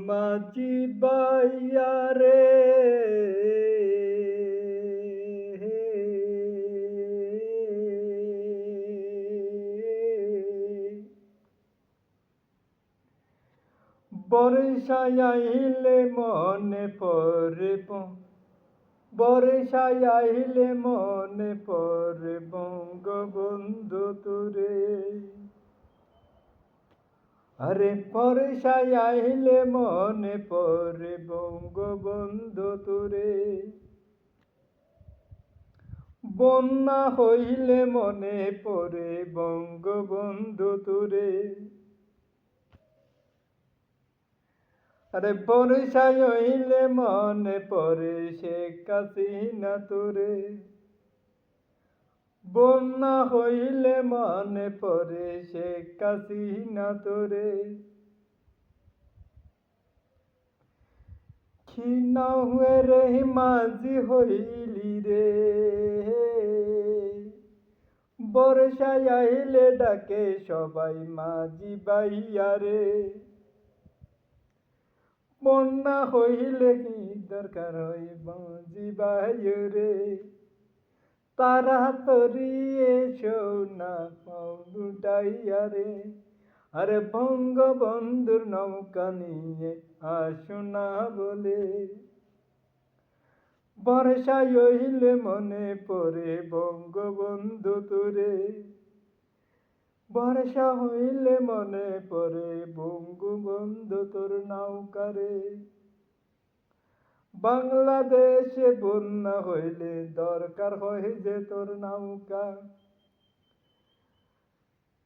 মাঝি বাইয়া রে বর্ষায় আইলে মনে পড়ে বর্ষায় আইলে মনে পড়ে বঙ্গবন্ধু তোরে। আরে বর্ষায় আইলে মনে পড়ে বঙ্গবন্ধু তোরে। বন্যা হইলে মনে পড়ে বঙ্গবন্ধু তোরে। আরে বর্ষায় হইলে মনে পড়ে শেখ হাসিনা তোরে। বন্যা হইলে মনে পড়ে শেখ হাসিনা তোরে। ক্ষীণ হয়ে রে মাঝি হইলি রে, বর্ষায় আইলে ডাকে সবাই মাঝি বাইয়া রে। বন্যা হইলে কি দরকার হয় মাঝি বাইয়া রে। তাড়াতাড়ি এসো না পাও লুটাইয়া রে। আরে বঙ্গবন্ধুর নৌকা নিয়ে আসো না বলে। বর্ষায় হইলে মনে পড়ে বঙ্গবন্ধু তোরে। বর্ষা হইলে মনে পড়ে বঙ্গবন্ধু তোর নৌকা রে। বাংলাদেশে বন্যা হইলে দরকার হয় যে তোর নৌকা।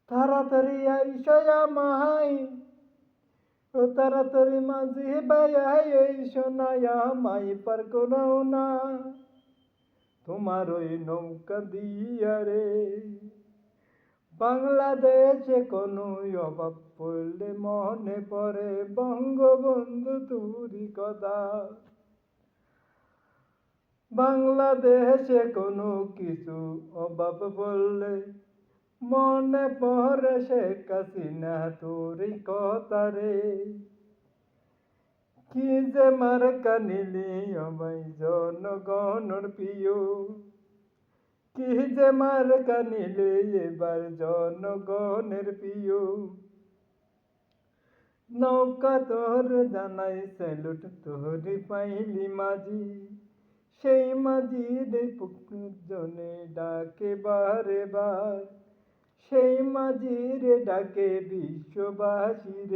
তাড়াতাড়ি আইসো আমায়, ও তাড়াতাড়ি মাঝি বাইয়া আইসো না আমায় পার করো না তোমার ওই নৌকা দিয়া রে। বাংলাদেশে কোনো অভাব পড়লে মনে পড়ে বঙ্গবন্ধু তোরই কথা। বাংলাদেশে কোনো কিছু অভাব পড়লে মনে পড়ে শেখ হাসিনা তোরই কথা রে। কি যে মার্কা নিলি আমায় জনগণের প্রিয়, কি যে মার্কা নিলে এবার জনগণের প্রিয়। নৌকা তোর জানাই স্যালুট তোরি পাইলি মাঝি, সেই মাঝির জনে ডাকে বারে বার, সেই মাঝির ডাকে বিশ্ববাসী রে।